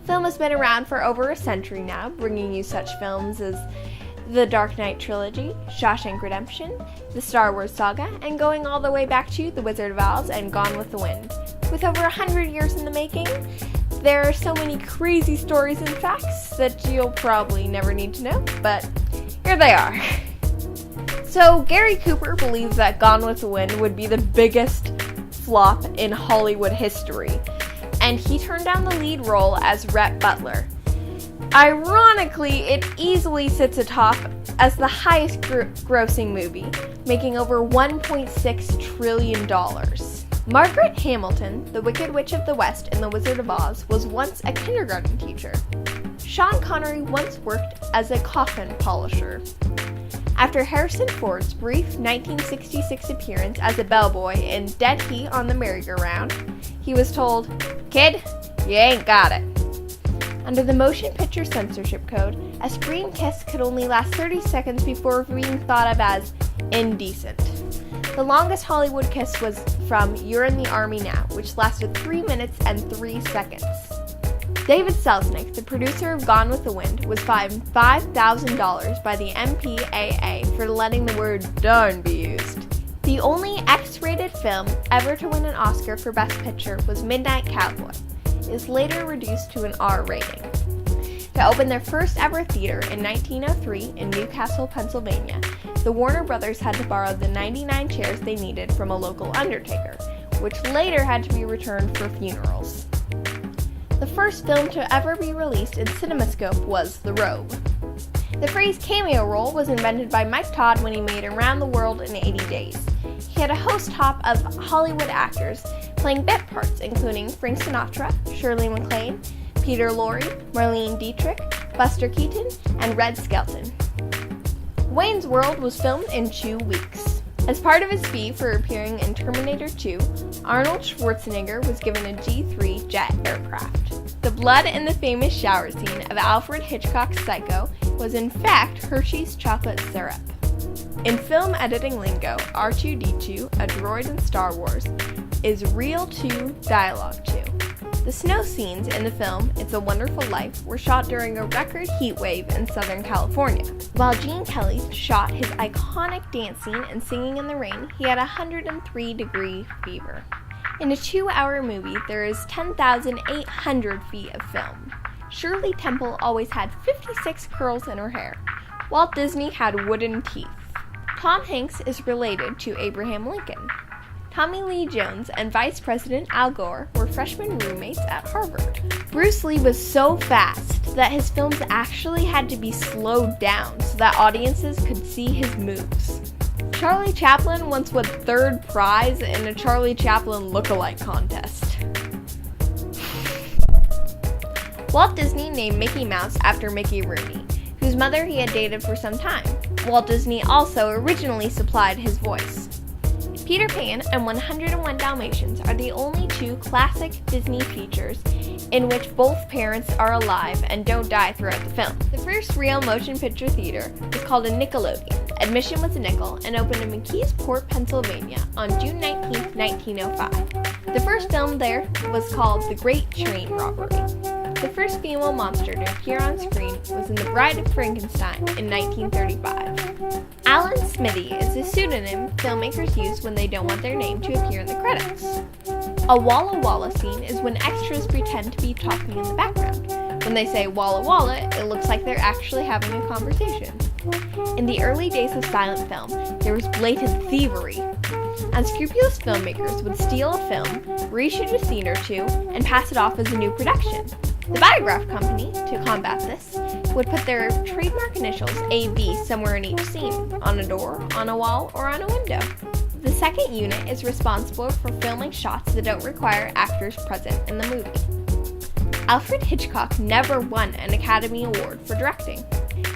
Film has been around for over a century now, bringing you such films as The Dark Knight Trilogy, Shawshank Redemption, The Star Wars Saga, and going all the way back to The Wizard of Oz and Gone with the Wind. With over 100 years in the making, there are so many crazy stories and facts that you'll probably never need to know, but here they are. So, Gary Cooper believes that Gone with the Wind would be the biggest flop in Hollywood history, and he turned down the lead role as Rhett Butler. Ironically, it easily sits atop as the highest grossing movie, making over $1.6 trillion. Margaret Hamilton, the Wicked Witch of the West in The Wizard of Oz, was once a kindergarten teacher. Sean Connery once worked as a coffin polisher. After Harrison Ford's brief 1966 appearance as a bellboy in Dead Heat on the Merry-Go-Round, he was told, "Kid, you ain't got it." Under the motion picture censorship code, a screen kiss could only last 30 seconds before being thought of as indecent. The longest Hollywood kiss was from You're in the Army Now, which lasted 3 minutes and 3 seconds. David Selznick, the producer of Gone with the Wind, was fined $5,000 by the MPAA for letting the word darn be used. The only X-rated film ever to win an Oscar for Best Picture was Midnight Cowboy. It was later reduced to an R rating. To open their first ever theater in 1903 in Newcastle, Pennsylvania, the Warner Brothers had to borrow the 99 chairs they needed from a local undertaker, which later had to be returned for funerals. The first film to ever be released in CinemaScope was The Robe. The phrase cameo role was invented by Mike Todd when he made Around the World in 80 Days. He had a host top of Hollywood actors playing bit parts, including Frank Sinatra, Shirley MacLaine, Peter Lorre, Marlene Dietrich, Buster Keaton, and Red Skelton. Wayne's World was filmed in 2 weeks. As part of his fee for appearing in Terminator 2, Arnold Schwarzenegger was given a G-3 jet aircraft. The blood in the famous shower scene of Alfred Hitchcock's Psycho was in fact Hershey's chocolate syrup. In film editing lingo, R2-D2, a droid in Star Wars, is Real 2 Dialogue 2. The snow scenes in the film It's a Wonderful Life were shot during a record heat wave in Southern California. While Gene Kelly shot his iconic dance scene and Singing in the Rain, he had a 103-degree fever. In a 2-hour movie, there is 10,800 feet of film. Shirley Temple always had 56 curls in her hair. Walt Disney had wooden teeth. Tom Hanks is related to Abraham Lincoln. Tommy Lee Jones and Vice President Al Gore were freshman roommates at Harvard. Bruce Lee was so fast that his films actually had to be slowed down so that audiences could see his moves. Charlie Chaplin once won 3rd prize in a Charlie Chaplin look-alike contest. Walt Disney named Mickey Mouse after Mickey Rooney, whose mother he had dated for some time. Walt Disney also originally supplied his voice. Peter Pan and 101 Dalmatians are the only 2 classic Disney features in which both parents are alive and don't die throughout the film. The first real motion picture theater was called a Nickelodeon. Admission was a nickel and opened in McKeesport, Pennsylvania on June 19, 1905. The first film there was called The Great Train Robbery. The first female monster to appear on screen was in The Bride of Frankenstein in 1935. Alan Smithy is a pseudonym filmmakers use when they don't want their name to appear in the credits. A Walla Walla scene is when extras pretend to be talking in the background. When they say Walla Walla, it looks like they're actually having a conversation. In the early days of silent film, there was blatant thievery. Unscrupulous filmmakers would steal a film, reshoot a scene or 2, and pass it off as a new production. The Biograph Company, to combat this, would put their trademark initials AB somewhere in each scene, on a door, on a wall, or on a window. The second unit is responsible for filming shots that don't require actors present in the movie. Alfred Hitchcock never won an Academy Award for directing.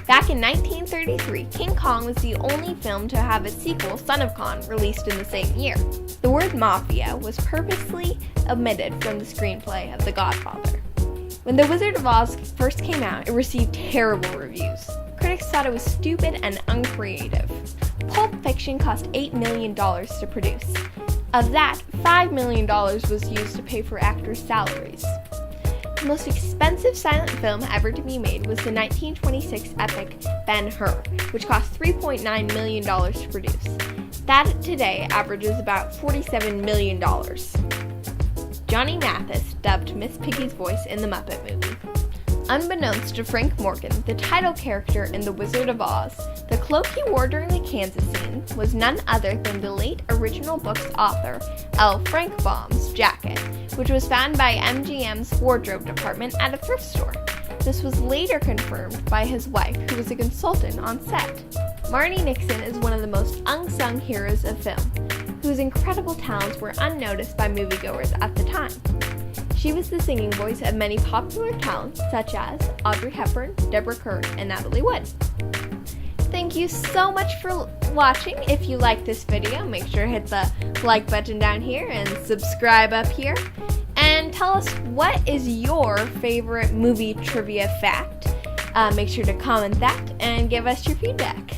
Back in 1933, King Kong was the only film to have its sequel, Son of Kong, released in the same year. The word mafia was purposely omitted from the screenplay of The Godfather. When The Wizard of Oz first came out, it received terrible reviews. Critics thought it was stupid and uncreative. Pulp Fiction cost $8 million to produce. Of that, $5 million was used to pay for actors' salaries. The most expensive silent film ever to be made was the 1926 epic Ben-Hur, which cost $3.9 million to produce. That today averages about $47 million. Johnny Mathis dubbed Miss Piggy's voice in the Muppet movie. Unbeknownst to Frank Morgan, the title character in The Wizard of Oz, the cloak he wore during the Kansas scene was none other than the late original book's author, L. Frank Baum's jacket, which was found by MGM's wardrobe department at a thrift store. This was later confirmed by his wife, who was a consultant on set. Marni Nixon is one of the most unsung heroes of film, whose incredible talents were unnoticed by moviegoers at the time. She was the singing voice of many popular talents such as Audrey Hepburn, Deborah Kerr, and Natalie Wood. Thank you so much for watching. If you like this video, make sure to hit the like button down here and subscribe up here. And tell us, what is your favorite movie trivia fact? Make sure to comment that and give us your feedback.